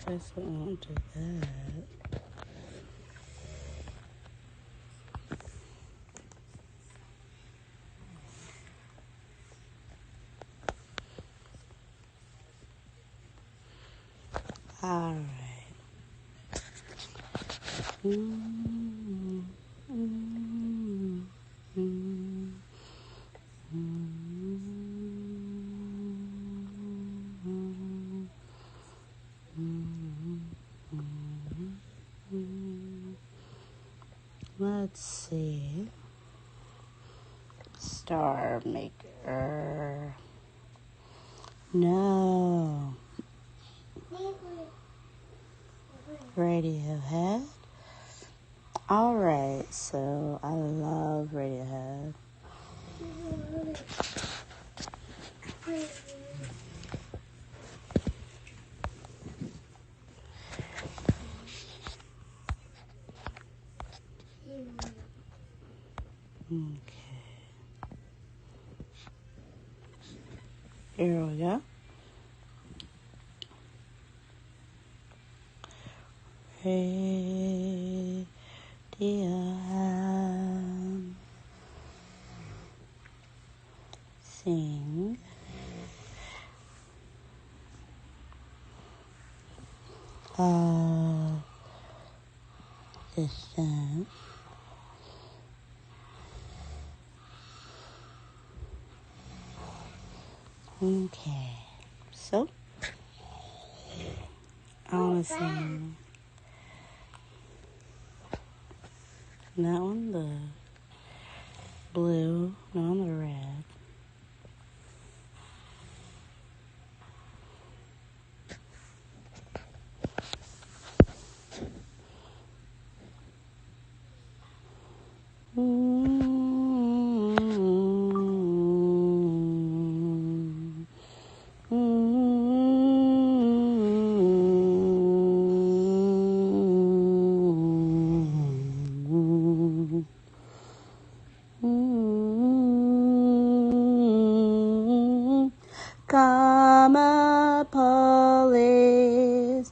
guess I won't do that. All right. Let's see. Star Maker. No. Radiohead. All right, so I love Radiohead. Okay. Here we go. Radiohead. Sing. Distant. Okay, so I want to sing that one, the blue, no, the red. Comma police,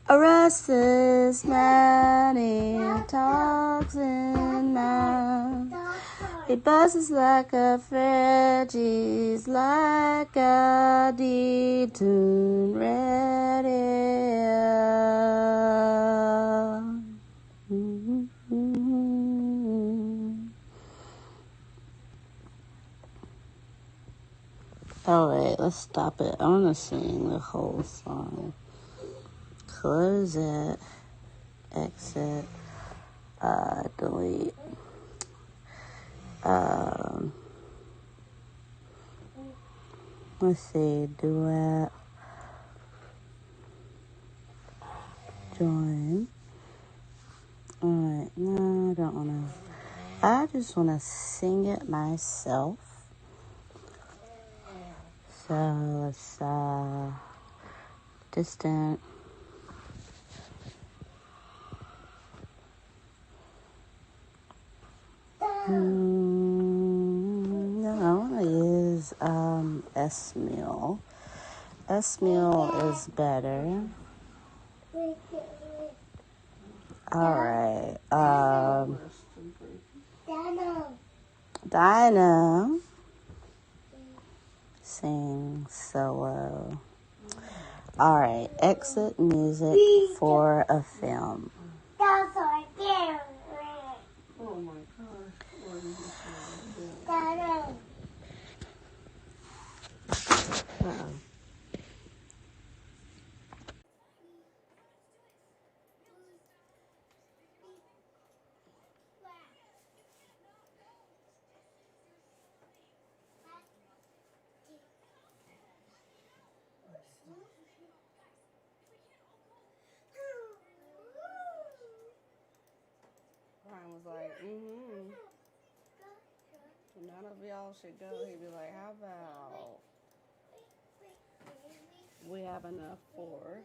arrest this man, he talks in mouth. He buzzes like a Freddy's, like a detuned radio. Oh wait, let's stop it. I want to sing the whole song. Close it, exit, delete. Let's see, duet, join. Alright, no, I don't want to. I just want to sing it myself. So let's, distant. No, I want to use, ᵏᵃᵃ. ᵏᵃ is better. Alright, Dino. Sing solo. Alright, exit music for a film. Oh my gosh. Brian was like, none of y'all should go. He'd be like, how about we have enough for?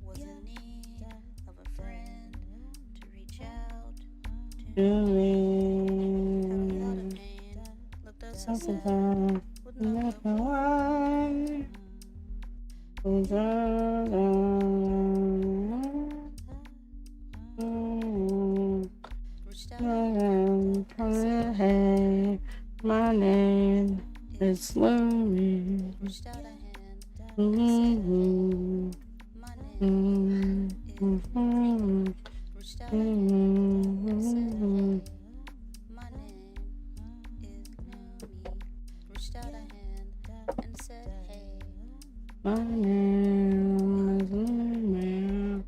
Was in need of a friend to reach out to me. Had a lot of pain, looked up so sad with no Never clue why. reached out and said, Hey, my name is ᵱᵱ. reached out a hand and said, Mm-hmm. my name is reached out a hand and said, hey, my name is ᵱᵱ. Reached out a hand and said, hey, My name is ᵱᵱ.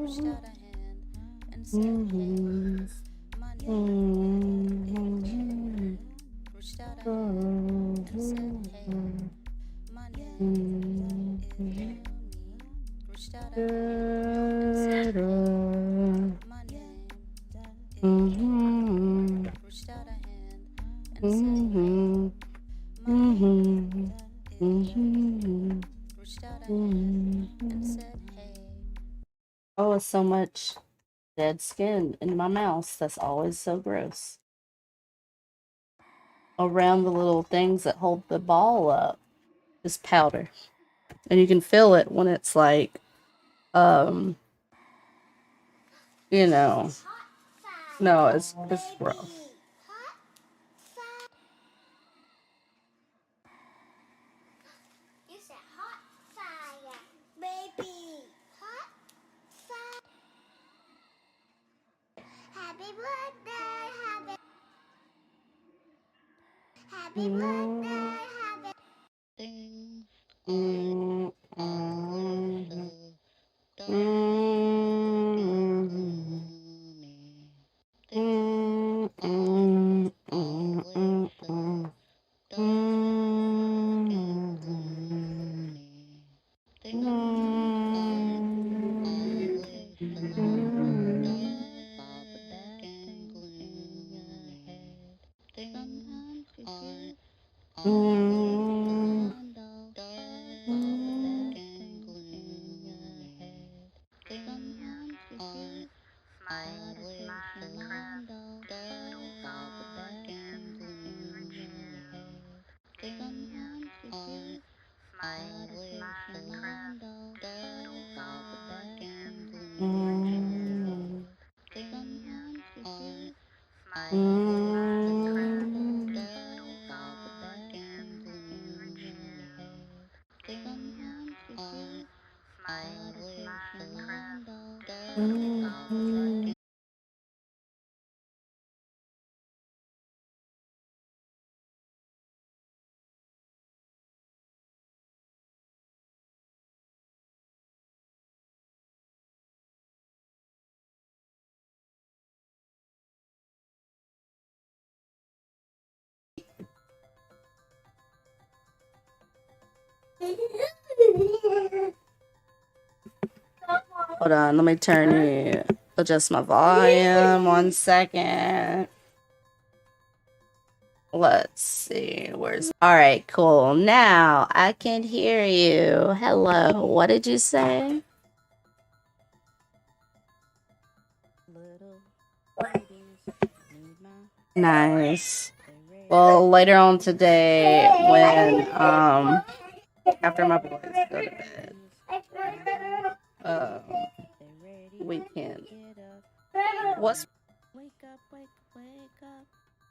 reached out a hand and said, hey, my name is reached out a hand and said, hey, my name is reached out a hand and said, hey, my name is reached out a hand and said, hey, my name is reached out a hand and said, hey. Oh, it's so much dead skin in my mouth. That's always so gross. Around the little things that hold the ball up is powder. And you can feel it when it's like, you know, no, it's gross. You said hot fire, baby. Hot fire. Happy birthday, happy birthday, happy. Ding. Hold on, let me adjust my volume 1 second. Let's see, all right, cool. Now I can hear you. Hello, what did you say? Nice. Well, later on today, when after my boys go to bed, we can. What's Wake up, wake up.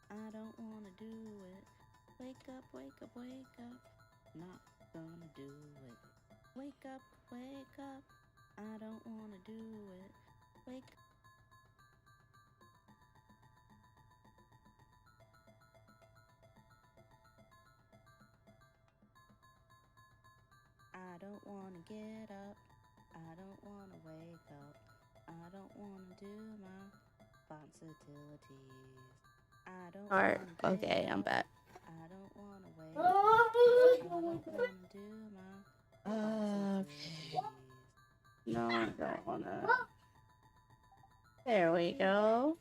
I don't wanna do it. Wake up, not gonna do it. Wake up, I don't wanna do it. Wake up. I don't wanna get up. I don't wanna wake up. I don't wanna do my responsibilities. I don't Alright, wanna okay, I'm back. I don't wanna wake up. I don't wanna do my Okay. No, I don't wanna. There we go.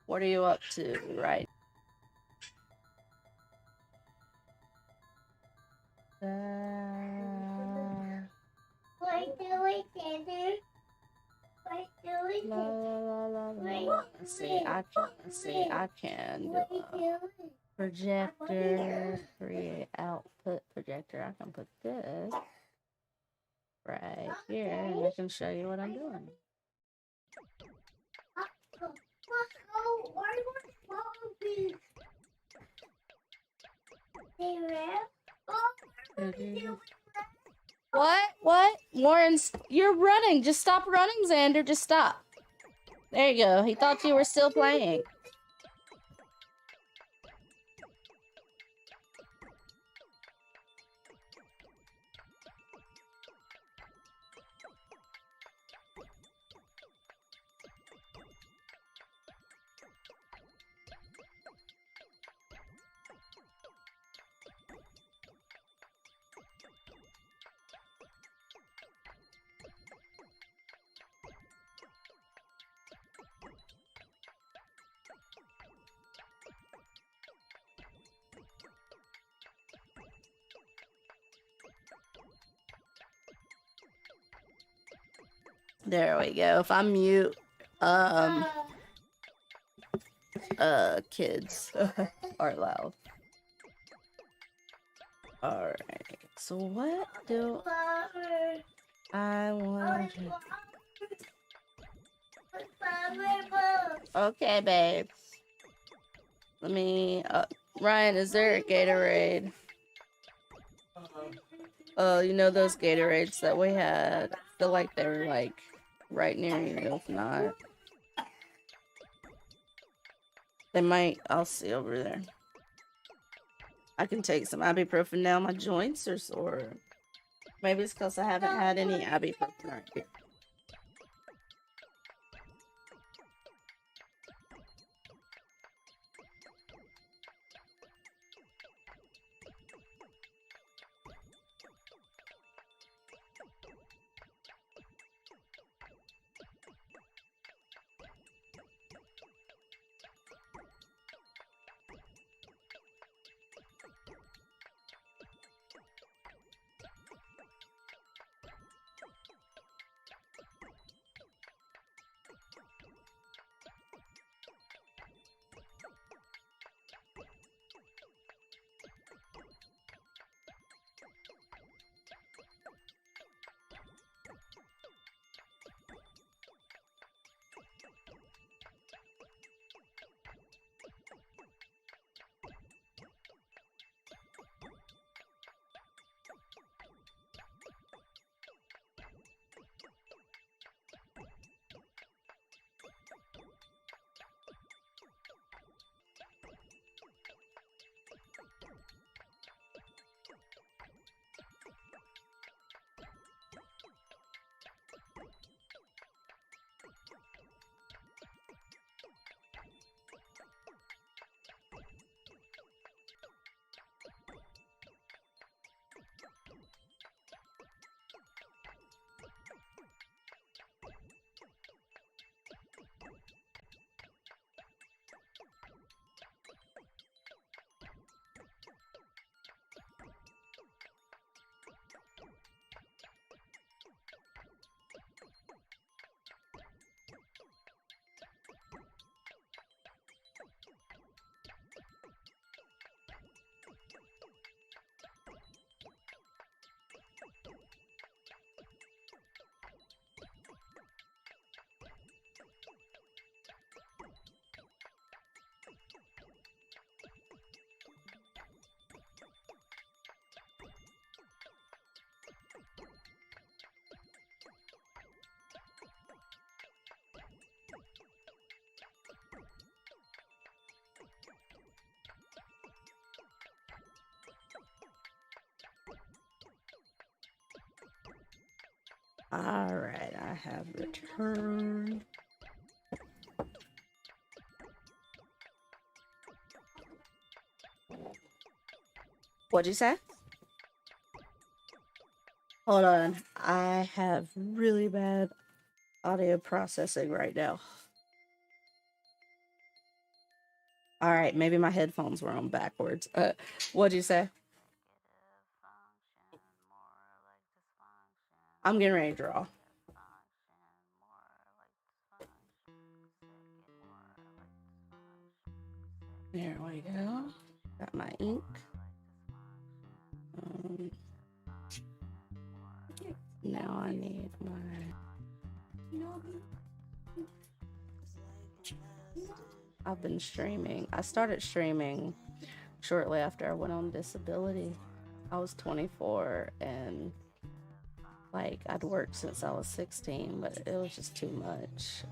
What are you up to right? Let's see, I can do a projector, create output projector. I can put this right here and I can show you what I'm doing. What? Warren's, you're running. Just stop running, Xander. Just stop. There you go. He thought you were still playing. There we go. If I mute, kids are loud. Alright, so what do I want to... Okay, babe. Let me, Ryan, is there a Gatorade? You know those Gatorades that we had? I feel like they were, like, right near you. If not, they might. I'll see over there. I can take some ibuprofen now. My joints are sore. Maybe it's because I haven't had any ibuprofen right here. Alright, I have returned. What'd you say? Hold on. I have really bad audio processing right now. Alright, maybe my headphones were on backwards. What'd you say? I'm getting ready to draw. There we go. Got my ink. Now I need my... I've been streaming. I started streaming shortly after I went on disability. I was 24 and like I'd worked since I was 16, but it was just too much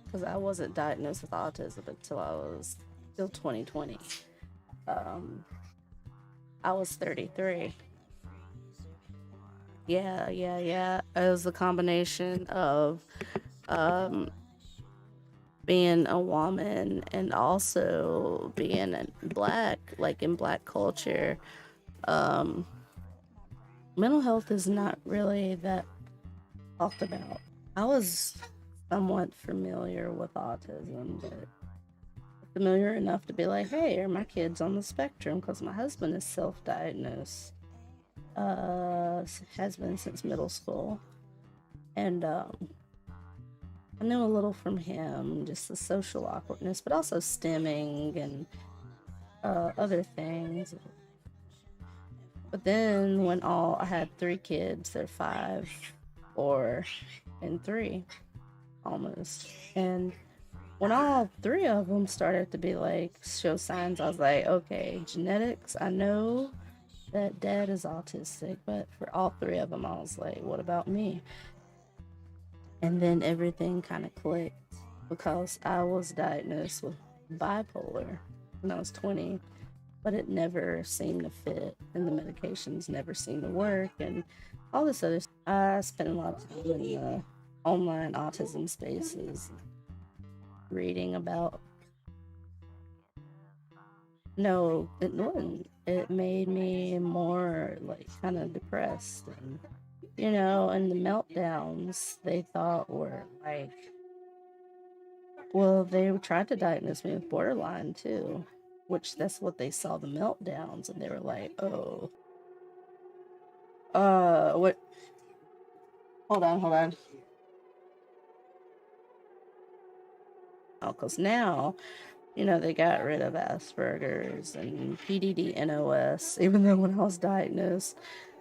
because I wasn't diagnosed with autism until I was still 2020. I was 33. Yeah. It was a combination of being a woman and also being black, like in black culture. Mental health is not really that talked about. I was somewhat familiar with autism, but familiar enough to be like, hey, are my kids on the spectrum? Because my husband is self-diagnosed. Has been since middle school. And I knew a little from him, just the social awkwardness, but also stimming and other things. But then when I had 3 kids, they're 5, 4, and 3, almost. And when all 3 of them started to be like, show signs, I was like, okay, genetics, I know that dad is autistic, but for all 3 of them, I was like, what about me? And then everything kind of clicked because I was diagnosed with bipolar when I was 20, but it never seemed to fit, and the medications never seemed to work, and all this other stuff. I spent a lot of time in the online autism spaces reading about. No, it wouldn't. It made me more like kind of depressed, and and the meltdowns they thought were like, well, they tried to diagnose me with borderline too, which that's what they saw, the meltdowns, and they were like, oh, what? Hold on. Oh, because now, they got rid of Asperger's and PDD-NOS, even though when I was diagnosed,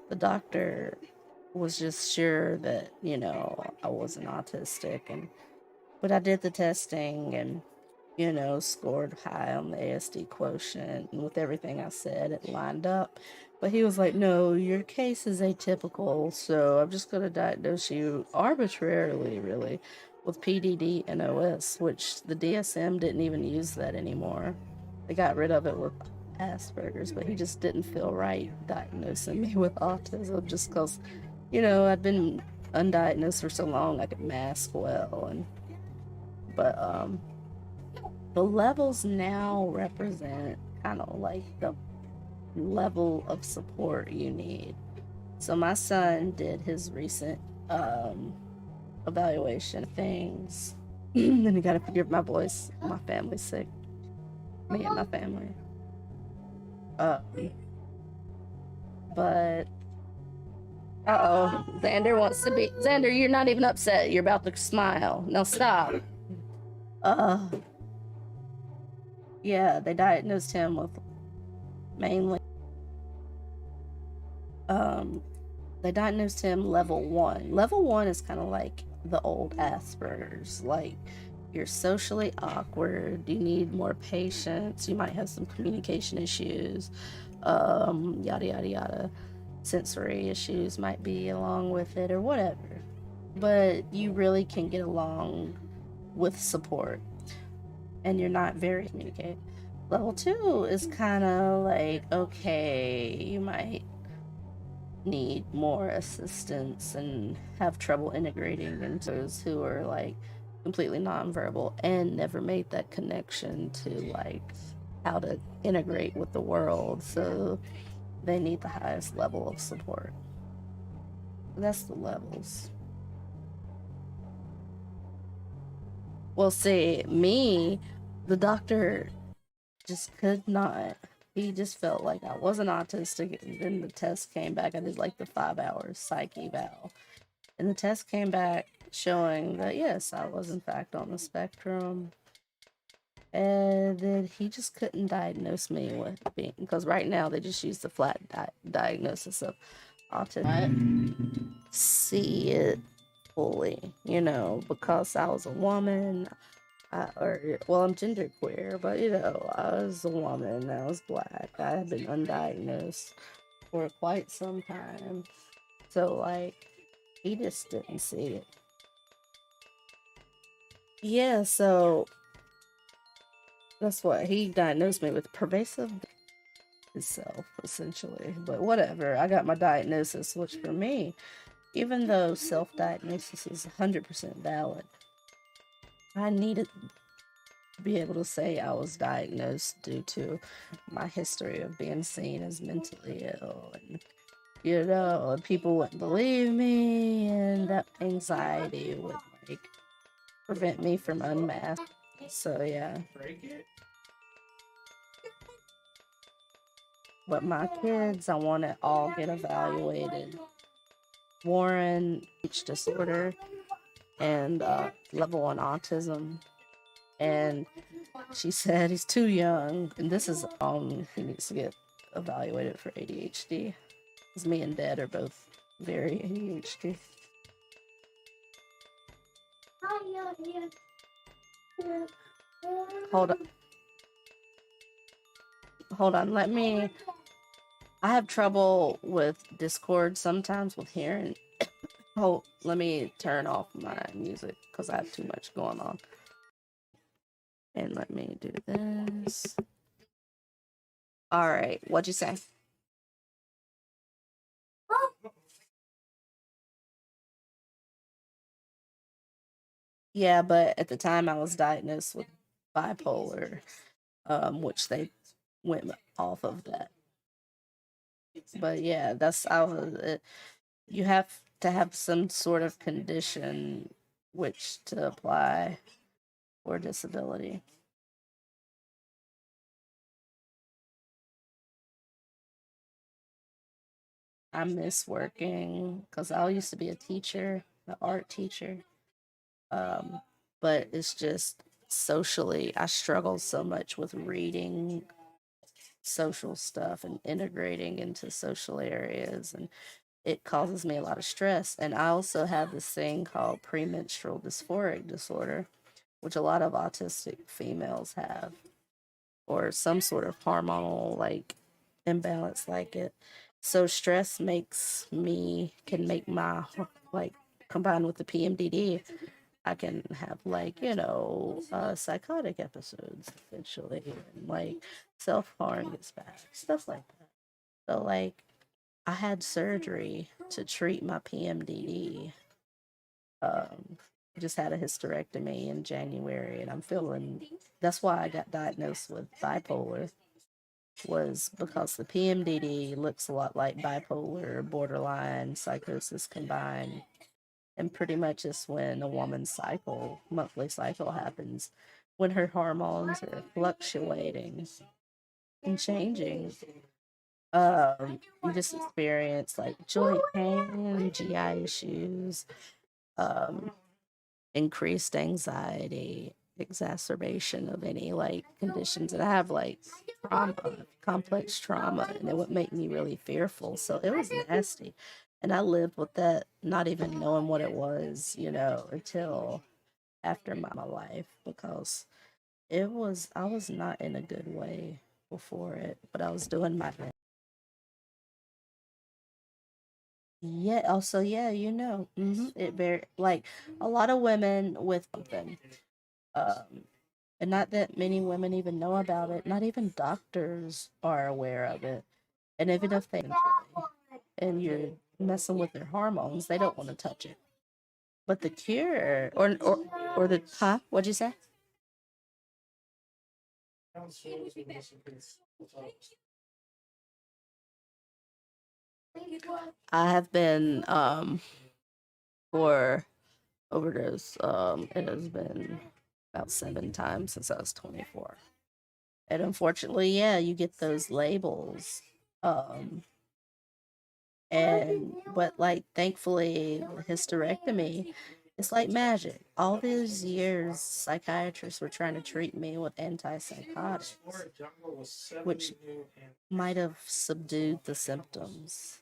the doctor was just sure that, I wasn't autistic. But I did the testing and, scored high on the ASD quotient, and with everything I said, it lined up. But he was like, no, your case is atypical, so I'm just going to diagnose you arbitrarily, really, with PDD-NOS, which the DSM didn't even use that anymore. They got rid of it with Asperger's, but he just didn't feel right diagnosing me with autism just because, I'd been undiagnosed for so long I could mask well. But the levels now represent kind of like the level of support you need. So my son did his recent evaluation things. Then you gotta forgive my voice. My family's sick. Me and my family. But Xander wants to be. Xander, you're not even upset. You're about to smile. No, stop. Yeah, they diagnosed him with mainly. They diagnosed him level 1. Level 1 is kind of like the old Asperger's. Like, you're socially awkward. You need more patience. You might have some communication issues. Yada yada yada. Sensory issues might be along with it or whatever. But you really can get along with support, and you're not very communicative. Level 2 is kind of like, okay, you might need more assistance and have trouble integrating into those who are like completely nonverbal and never made that connection to like how to integrate with the world. So they need the highest level of support. That's the levels. Well, see, me, the doctor just could not. He just felt like I wasn't autistic. And then the test came back. I did like the 5 hour psych eval. And the test came back showing that, yes, I was in fact on the spectrum. And then he just couldn't diagnose me with being, because right now they just use the flat diagnosis of autism. See it fully, you know, because I was a woman, well, I'm genderqueer, but you know, I was a woman, I was black, I had been undiagnosed for quite some time. So, like, he just didn't see it. Yeah, so that's what he diagnosed me with, pervasive itself, essentially. But whatever, I got my diagnosis, which for me, even though self-diagnosis is 100% valid, I needed to be able to say I was diagnosed due to my history of being seen as mentally ill, and you know, people wouldn't believe me, and that anxiety would like prevent me from unmasking. So yeah. But my kids, I want to all get evaluated. Warren, speech disorder, and level 1 autism. And she said he's too young, and this is he needs to get evaluated for ADHD. Because me and Dad are both very ADHD. Hold on, I have trouble with Discord sometimes with hearing. Let me turn off my music because I have too much going on. And let me do this. All right, what'd you say? Yeah, but at the time I was diagnosed with bipolar, which they went off of that. But yeah, you have to have some sort of condition which to apply for disability. I miss working because I used to be a teacher, an art teacher. But it's just socially, I struggle so much with reading social stuff and integrating into social areas, and it causes me a lot of stress. And I also have this thing called premenstrual dysphoric disorder, which a lot of autistic females have, or some sort of hormonal like imbalance like it. So stress can make my like combined with the PMDD, I can have like, you know, psychotic episodes eventually, and like self-harm gets bad, stuff like that. So like I had surgery to treat my PMDD. Just had a hysterectomy in January, and that's why I got diagnosed with bipolar, was because the PMDD looks a lot like bipolar, borderline, psychosis combined. And pretty much it's when a woman's monthly cycle happens, when her hormones are fluctuating and changing. You just experience like joint pain, GI issues, um, increased anxiety, exacerbation of any like conditions. And I have like trauma, complex trauma, and it would make me really fearful. So it was nasty. And I lived with that, not even knowing what it was, you know, until after my life, because I was not in a good way before it, but I was doing my best. Yeah, also, yeah, you know, it very, like, a lot of women with something, um, and not that many women even know about it. Not even doctors are aware of it, and even if they, and you're messing with their hormones, they don't want to touch it. But the cure, or the, huh? What'd you say? I have been for overdose. It has been about 7 times since I was 24. And unfortunately, yeah, you get those labels. But like thankfully the hysterectomy, it's like magic. All these years psychiatrists were trying to treat me with antipsychotics, which might have subdued the symptoms.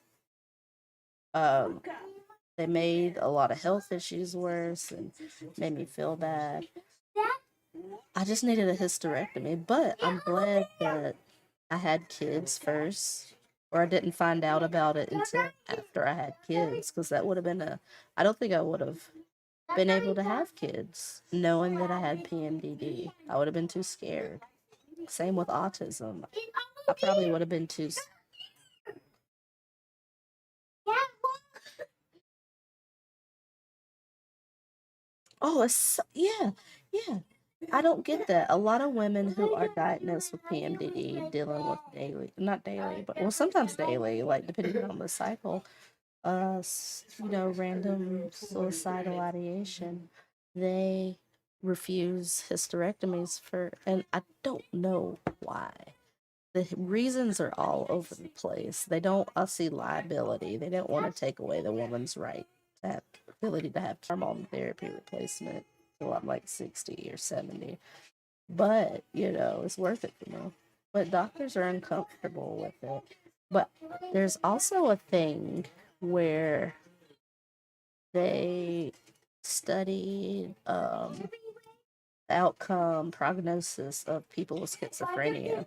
They made a lot of health issues worse and made me feel bad. I just needed a hysterectomy, but I'm glad that I had kids first, or I didn't find out about it until after I had kids, because that would have been I don't think I would have been able to have kids knowing that I had PMDD. I would have been too scared. Same with autism. I probably would have been too. Oh, yeah, yeah. I don't get that. A lot of women who are diagnosed with PMDD dealing with not daily, but well, sometimes daily, like depending on the cycle, random suicidal ideation, they refuse hysterectomies and I don't know why. The reasons are all over the place. They don't, I see liability. They don't want to take away the woman's right to have ability to have hormone therapy replacement till I'm like 60 or 70. But, it's worth it for me. But doctors are uncomfortable with it. But there's also a thing where they studied outcome prognosis of people with schizophrenia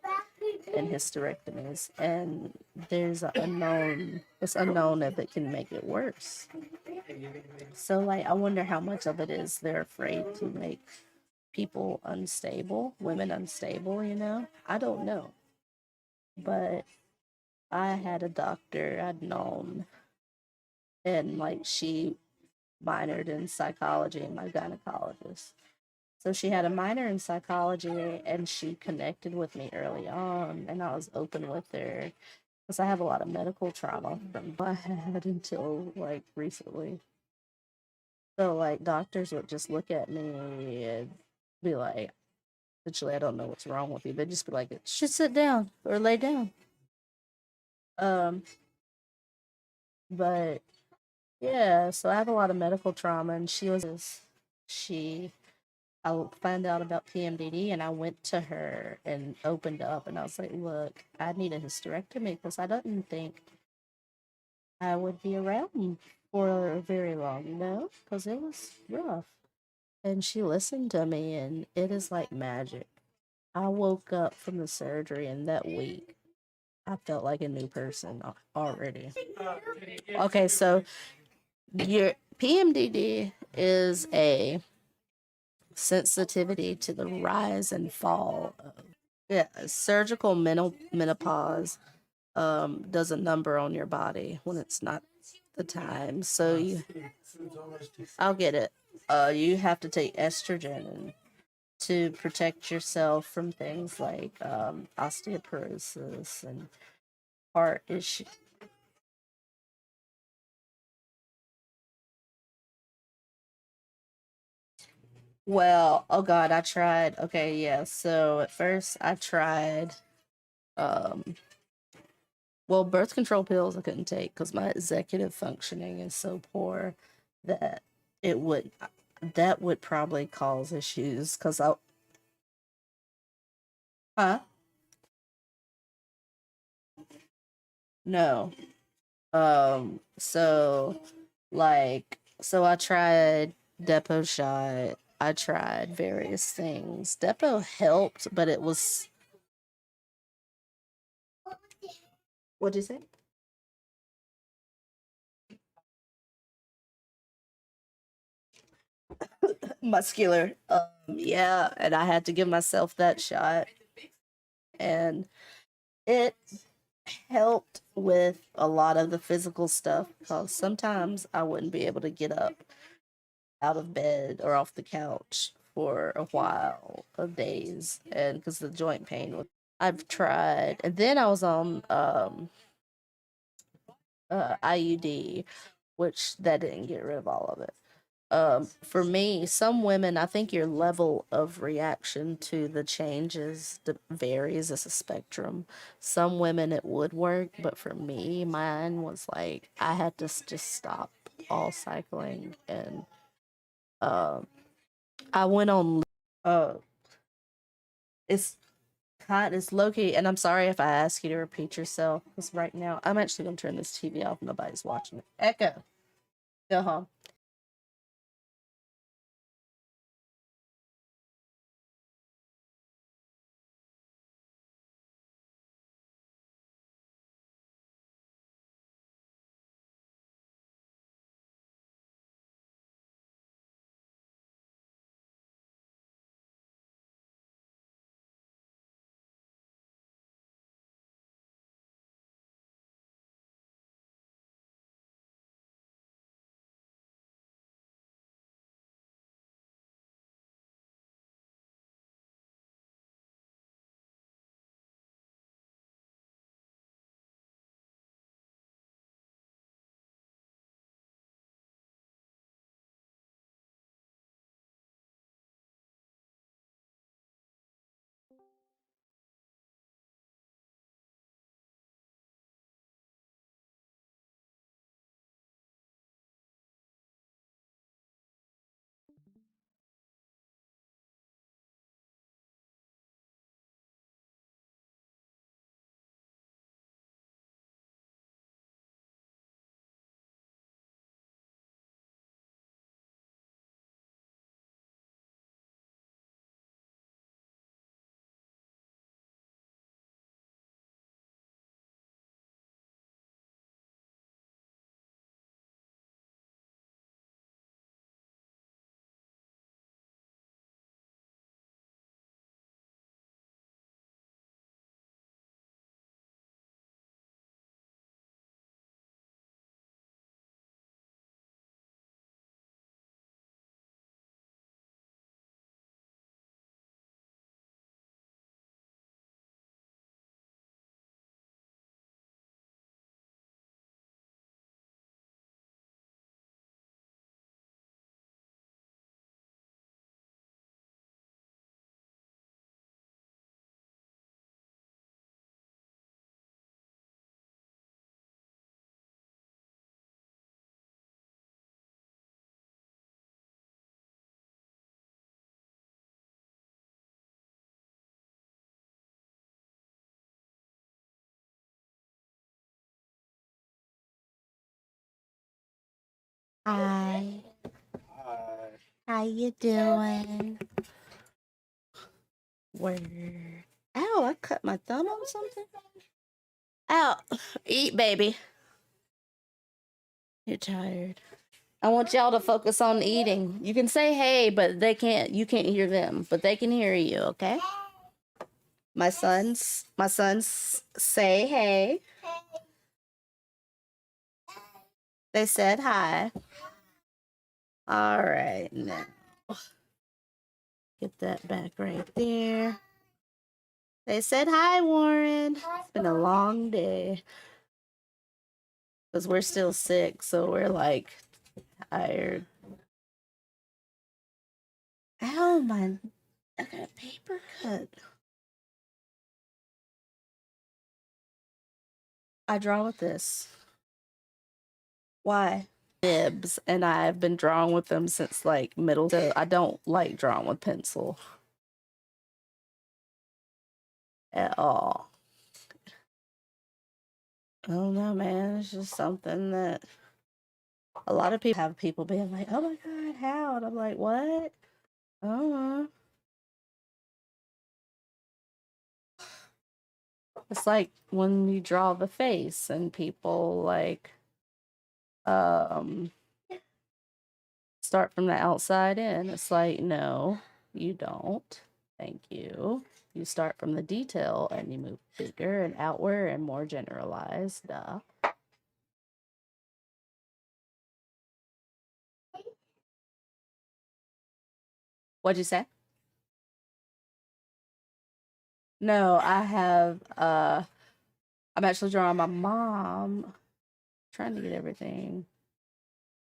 and hysterectomies, and it's unknown if it can make it worse. So like I wonder how much of it is they're afraid to make people unstable, women unstable, I don't know. But I had a doctor I'd known, and like she minored in psychology, and my gynecologist. So she had a minor in psychology, and she connected with me early on, and I was open with her because I have a lot of medical trauma from what I had until like recently. So like doctors would just look at me and be like, "Actually, I don't know what's wrong with you." They'd just be like, "You should sit down or lay down." Um, but yeah, so I have a lot of medical trauma, and she I found out about PMDD, and I went to her and opened up, and I was like, "Look, I need a hysterectomy because I didn't think I would be around for very long, because it was rough." And she listened to me, and it is like magic. I woke up from the surgery, and that week, I felt like a new person already. Okay, so your PMDD is a sensitivity to the rise and fall of, yeah, surgical menopause does a number on your body when it's not the time. So I'll get it. You have to take estrogen to protect yourself from things like osteoporosis and heart issues. Well, oh God, I tried. Okay, yeah. So at first I tried um birth control pills I couldn't take because my executive functioning is so poor that it would that would probably cause issues because huh? No. So I tried Depot shot. I tried various things. Depot helped, but it was, what'd you say? Muscular. Yeah, and I had to give myself that shot, and it helped with a lot of the physical stuff, because sometimes I wouldn't be able to get up out of bed or off the couch for a while of days, and because the joint pain was, I've tried, and then I was on IUD, which that didn't get rid of all of it. For me, some women, I think your level of reaction to the changes varies as a spectrum. Some women it would work, but for me, mine was like I had to just stop all cycling, and I went on. Uh, it's it's low key, and I'm sorry if I ask you to repeat yourself, because right now I'm actually gonna turn this TV off. Nobody's watching it. Echo, go home. Hi. How you doing? Where? Ow, I cut my thumb on something. Ow. Eat, baby. You're tired. I want y'all to focus on eating. You can say hey, but you can't hear them, but they can hear you, okay? My sons say hey. They said hi. All right, now get that back right there. They said hi, Warren. It's been a long day. Because we're still sick, so we're like tired. Ow, I got a paper cut. I draw with this. Why? Nibs, and I've been drawing with them since like middle. So I don't like drawing with pencil at all. I don't know, man. It's just something that a lot of people have people being like, "Oh my god, how?" And I'm like, "What?" Oh, it's like when you draw the face and people like start from the outside in. It's like, no, you don't. Thank you. You start from the detail and you move bigger and outward and more generalized. What'd you say? No, I have, I'm actually drawing my mom. Trying to get everything.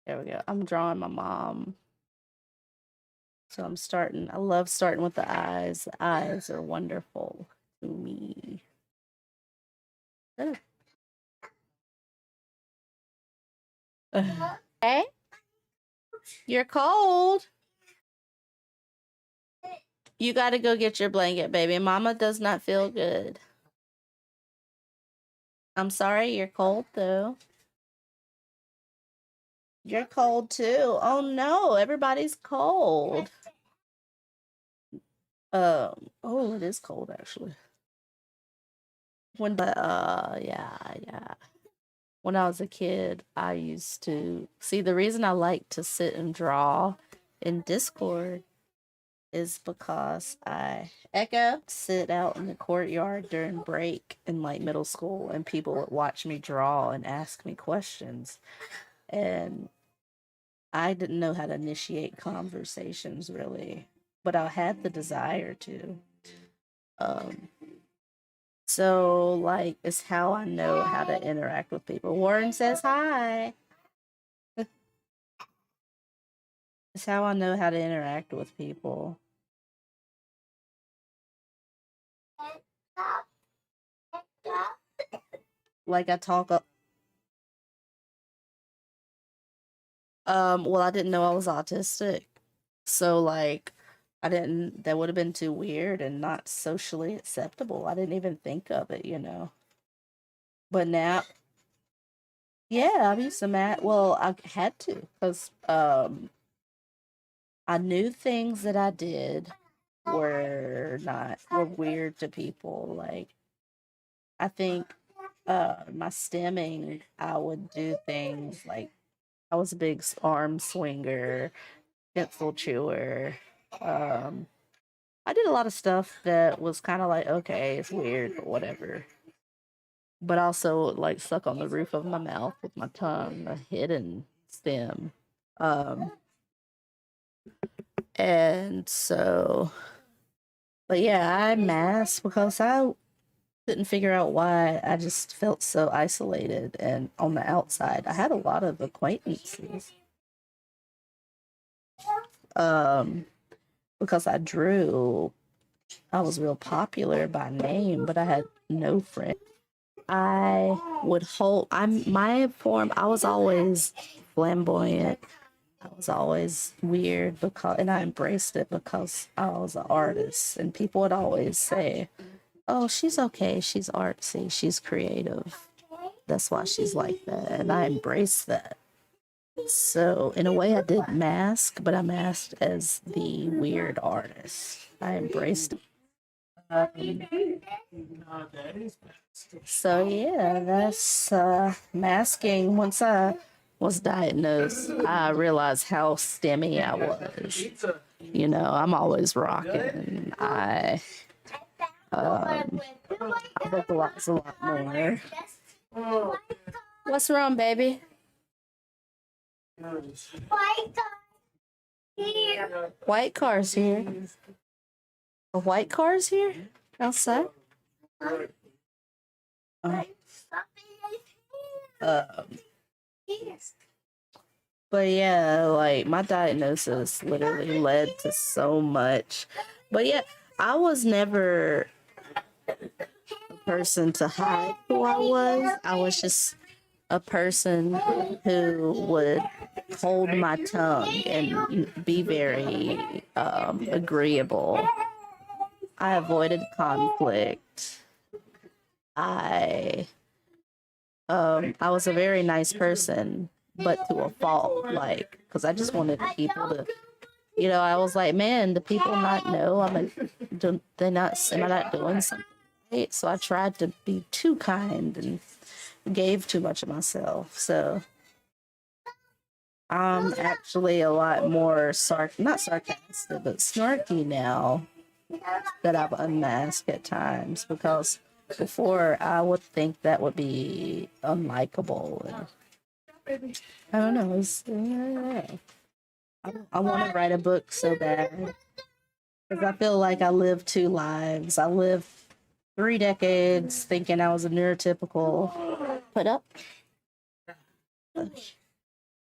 There we go. I'm drawing my mom. So I'm starting. I love starting with the eyes. The eyes are wonderful to me. Hey, you're cold. You got to go get your blanket, baby. Mama does not feel good. I'm sorry, you're cold though. You're cold too. Oh no, everybody's cold. Oh, it is cold actually. Yeah. When I was a kid, I used to see the reason I like to sit and draw in Discord is because I sit out in the courtyard during break in like middle school, and people would watch me draw and ask me questions, and I didn't know how to initiate conversations really, but I had the desire to. So like it's how I know how to interact with people. Warren says hi. It's how I know how to interact with people. Like I talk well, I didn't know I was autistic. So like that would have been too weird and not socially acceptable. I didn't even think of it, you know. But now yeah, I'm used to that. Well, I had to because I knew things that I did were weird to people. Like I think my stemming, I would do things like I was a big arm swinger, pencil chewer. I did a lot of stuff that was kind of like, okay, it's weird, but whatever. But also like suck on the roof of my mouth with my tongue, a hidden stem. Um, and so, but yeah, I masked because I couldn't figure out why I just felt so isolated and on the outside. I had a lot of acquaintances. Um, because I drew, I was real popular by name, but I had no friends. I would hold, I was always flamboyant. I was always weird and I embraced it because I was an artist. And people would always say, oh, she's okay. She's artsy. She's creative. That's why she's like that. And I embraced that. So, in a way, I did mask, but I masked as the weird artist. I embraced it. So, yeah, that's masking. Once I was diagnosed, I realized how STEMmy I was. You know, I'm always rocking. I vocalize a lot more. What's wrong, baby? White car's here. A white car's here? Outside? But yeah, like my diagnosis literally led to so much. But yeah, I was never a person to hide who I was. I was just a person who would hold my tongue and be very agreeable. I avoided conflict. I was a very nice person, but to a fault, like, because I just wanted people to, you know, I was like, man, do people not know am I not doing something right? So I tried to be too kind and gave too much of myself. So I'm actually a lot more not sarcastic, but snarky now that I've unmasked at times, because before I would think that would be unlikable. And I don't know. I want to write a book so bad, because I feel like I lived 2 lives. I lived 3 decades thinking I was a neurotypical. Put up.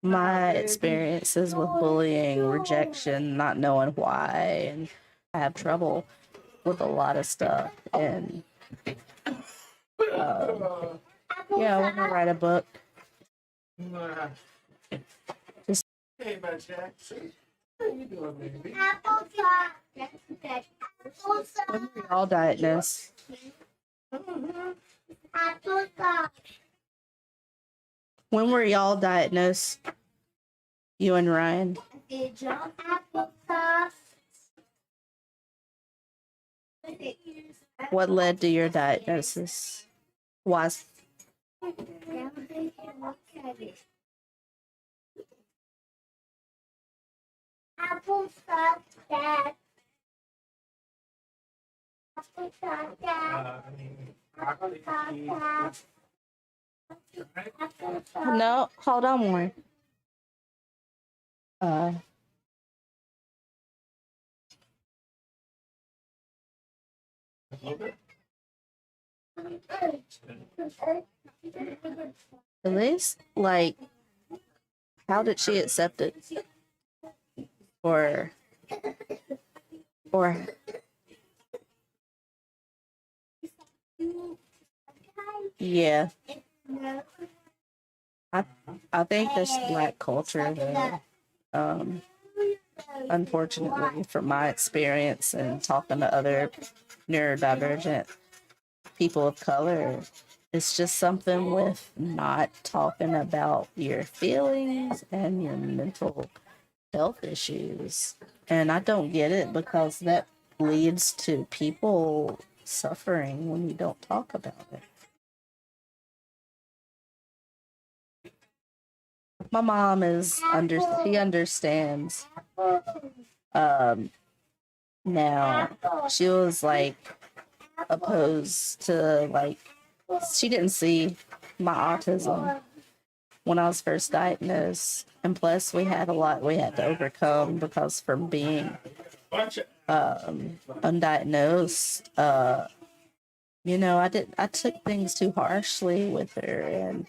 My experiences with bullying, rejection, not knowing why, and I have trouble with a lot of stuff. And yeah, I want to write a book. Just Hey, my Jackson. How you doing, baby? when we're all diagnosed. When were y'all diagnosed? You and Ryan? What led to your diagnosis? Was no, hold on, Warren. At least, like, how did she accept it? Or yeah, I think this Black culture, though, unfortunately, from my experience and talking to other neurodivergent people of color, it's just something with not talking about your feelings and your mental health issues. And I don't get it, because that leads to people suffering when you don't talk about it. My mom she understands. Now, she was like opposed to, like, she didn't see my autism when I was first diagnosed. And plus, we had a lot we had to overcome, because from being undiagnosed, I took things too harshly with her, and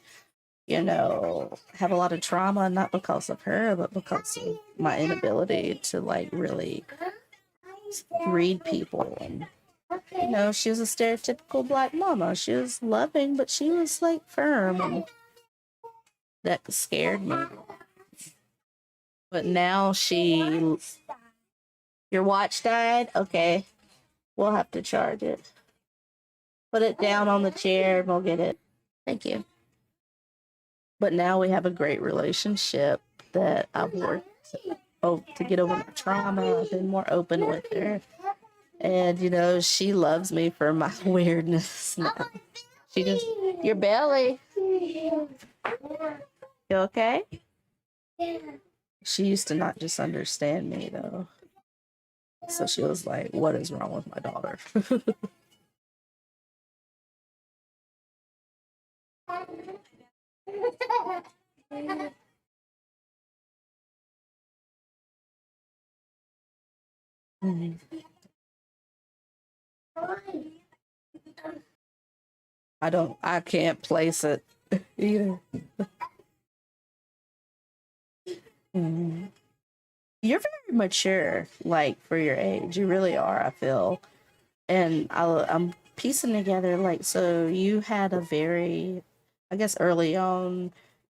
have a lot of trauma, not because of her, but because of my inability to, like, really read people. And she was a stereotypical Black mama. She was loving, but she was, like, firm, and that scared me. But now your watch died? Okay, we'll have to charge it. Put it down on the chair and we'll get it. Thank you. But now we have a great relationship that I've worked to get over my trauma. I've been more open with her. And, she loves me for my weirdness now. Your belly. You okay? She used to not just understand me, though. So she was like, what is wrong with my daughter? I can't place it either. You're very mature, like, for your age. You really are, I feel. And I'm piecing together, like, so you had a very, I guess, early on,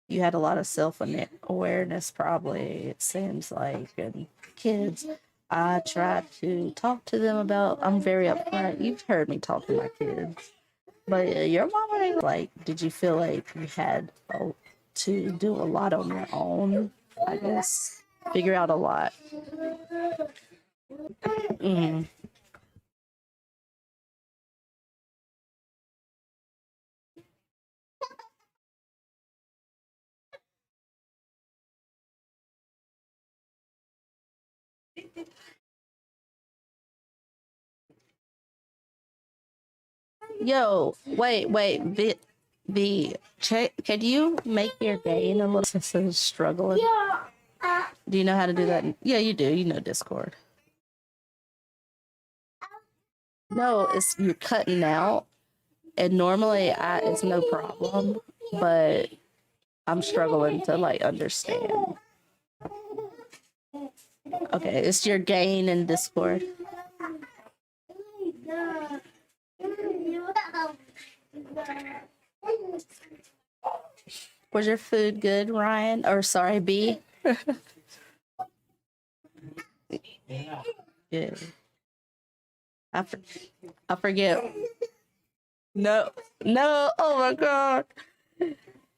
you had a lot of self-awareness, probably, it seems like. And kids, I try to talk to them about, I'm very upfront. You've heard me talk to my kids. But your mama, like, did you feel like you had to do a lot on your own, I guess? Figure out a lot. Mm. Yo, wait, V, check. Can you make your gain a little? This is struggling. Do you know how to do that? Yeah, you do. You know Discord. No, it's you're cutting out, and normally it's no problem, but I'm struggling to like understand. Okay, it's your gain in Discord. Was your food good, Ryan? Or sorry, B? Yeah. I forget. No, no, oh my god.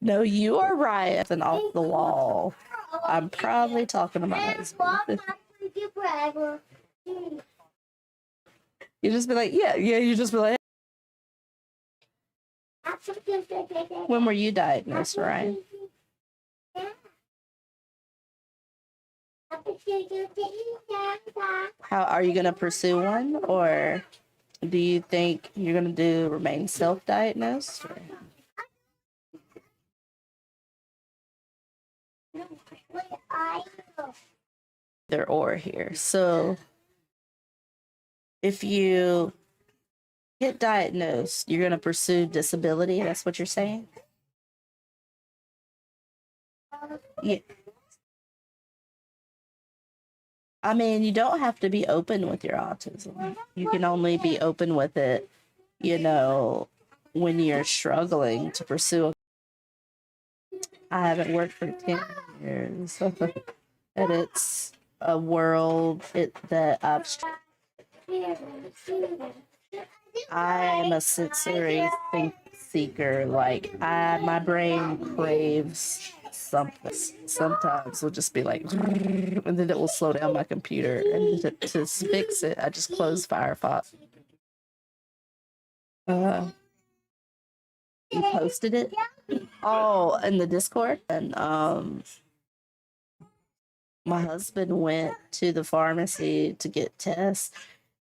No, you are right. And off the wall. I'm probably talking about husband. You just be like, yeah, you just be like, when were you diagnosed, Ryan? How are you gonna pursue one, or do you think you're gonna remain self-diagnosed? Either or here. So if you get diagnosed, you're gonna pursue disability. That's what you're saying? Yeah. I mean, you don't have to be open with your autism. You can only be open with it, when you're struggling to pursue. I haven't worked for 10 years, and it's a world that I'm a sensory seeker. Like my brain craves something. Sometimes it'll just be like, and then it will slow down my computer. And to fix it, I just close Firefox. You posted it? Oh, in the Discord? And my husband went to the pharmacy to get tests.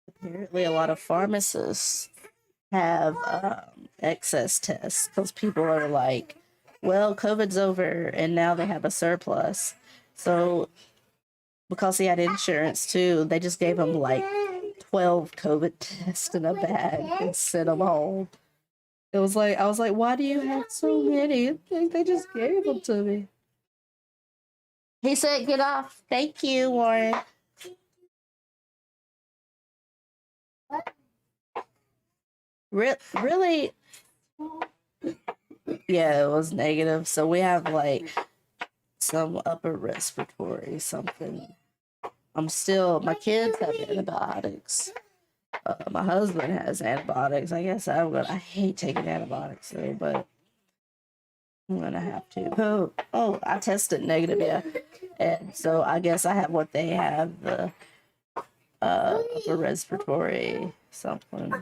Apparently, a lot of pharmacists have excess tests because people are like, well, COVID's over, and now they have a surplus. So because he had insurance too, they just gave him like 12 COVID tests in a bag and sent them home. I was like, why do you have so many? I think they just gave them to me. He said, get off. Thank you, Warren. Really? Yeah, it was negative. So we have like some upper respiratory something. My kids have antibiotics. My husband has antibiotics. I guess I hate taking antibiotics though, but I'm gonna have to. Oh, I tested negative, yeah. And so I guess I have what they have, the upper respiratory something.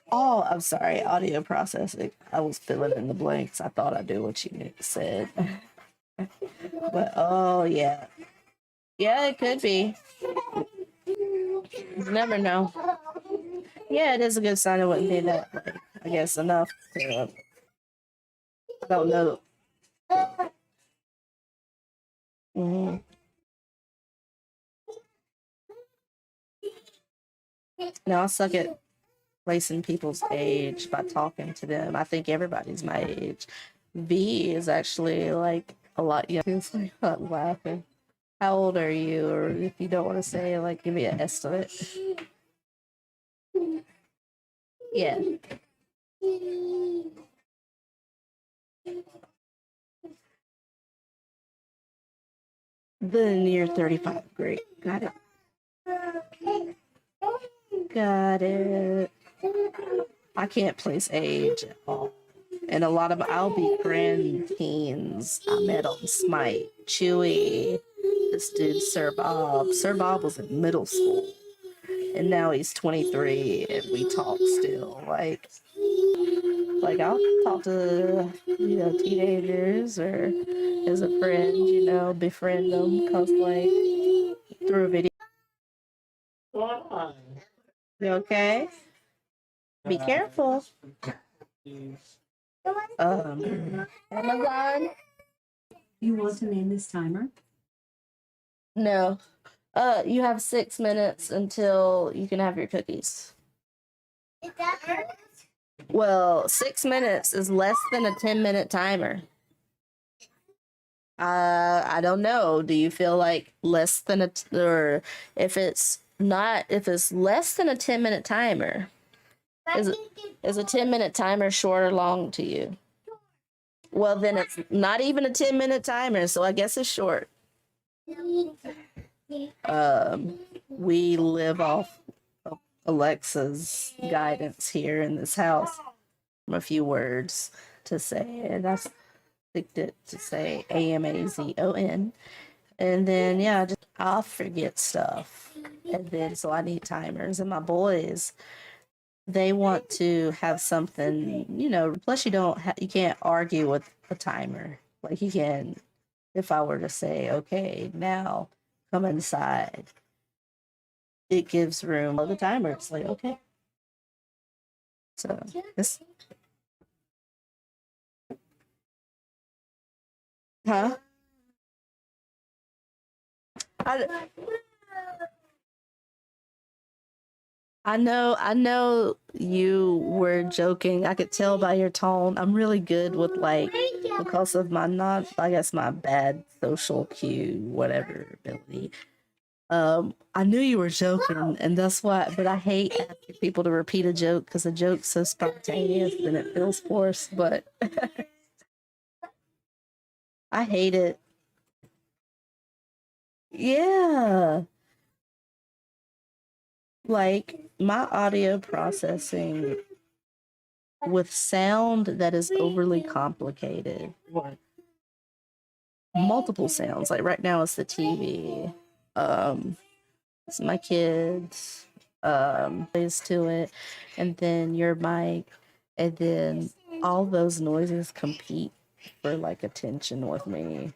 Oh, I'm sorry, audio processing. I was filling in the blanks. I thought I knew what you said. But oh yeah. Yeah, it could be. You never know. Yeah, it is a good sign. It wouldn't be that, like, I guess, enough to. I don't know. Mm-hmm. No, I suck at placing people's age by talking to them. I think everybody's my age. V is actually like a lot younger. It's like I'm laughing. How old are you? Or if you don't want to say, like, give me an estimate. Yeah. Then you're 35. Great. Got it. Got it. I can't place age at all. And a lot of I'll be grand teens. I met on Smite, Chewy, this dude Sir Bob. Sir Bob was in middle school, and now he's 23, and we talk still. Like I'll talk to teenagers or as a friend, befriend them, cause like through a video. going on? You okay? Be careful. Amazon? You want to name this timer? No. You have 6 minutes until you can have your cookies. Is that hers? Well, 6 minutes is less than a 10-minute timer. I don't know. Do you feel like less than or if it's not, if it's less than a 10-minute timer, is a 10-minute timer short or long to you? Well, then it's not even a 10-minute timer, so I guess it's short. We live off of Alexa's guidance here in this house. A few words to say, and that's picked it to say AMAZON. And then yeah, I'll forget stuff. And then so I need timers. And my boys, they want to have something, you know, plus you can't argue with a timer. Like you can, if I were to say, okay, now come inside, it gives room for the timer. It's like, okay. So this, huh? I know you were joking. I could tell by your tone. I'm really good with like, because of my my bad social cue, whatever ability. I knew you were joking, and that's why, but I hate asking people to repeat a joke because a joke's so spontaneous and it feels forced, but I hate it. Yeah. Like my audio processing with sound that is overly complicated, or multiple sounds. Like right now it's the TV. It's my kids, plays to it, and then your mic, and then all those noises compete for like attention with me.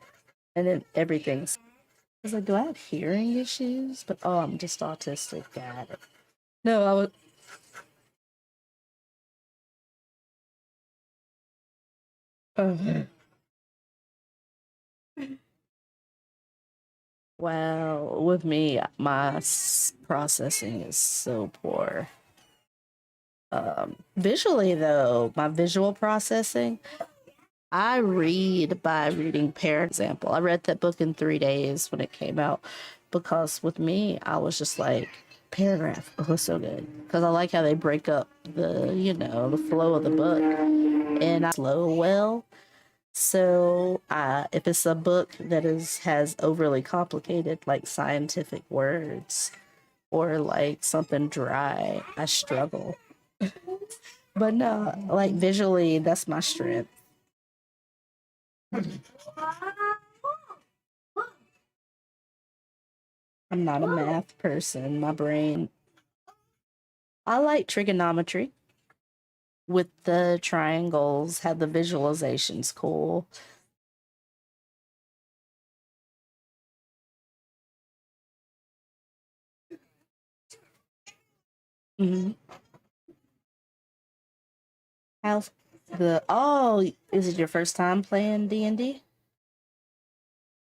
And then everything's, I was like, do I have hearing issues? But oh, I'm just autistic. Got it. No, I would. Well, with me, my processing is so poor. Visually, though, my visual processing, I read by reading example. I read that book in 3 days when it came out because with me, I was just like, paragraph, oh, so good. Because I like how they break up the flow of the book. And I slow well. So if it's a book that has overly complicated like scientific words or like something dry, I struggle. But no, like visually, that's my strength. I'm not a math person. My brain. I like trigonometry with the triangles, have the visualizations cool. Mm-hmm. How's is it your first time playing D&D?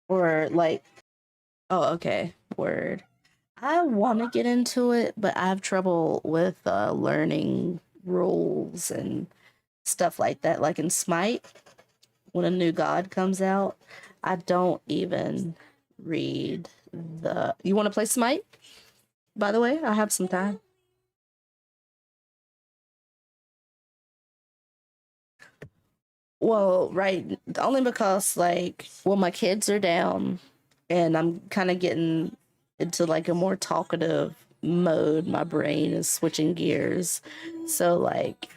Or like, oh, okay, word. I want to get into it, but I have trouble with learning rules and stuff like that. Like in Smite, when a new god comes out, I don't even read the. You want to play Smite? By the way, I have some time. Well, right, only because like, well, my kids are down, and I'm kind of getting into like a more talkative mode. My brain is switching gears, so like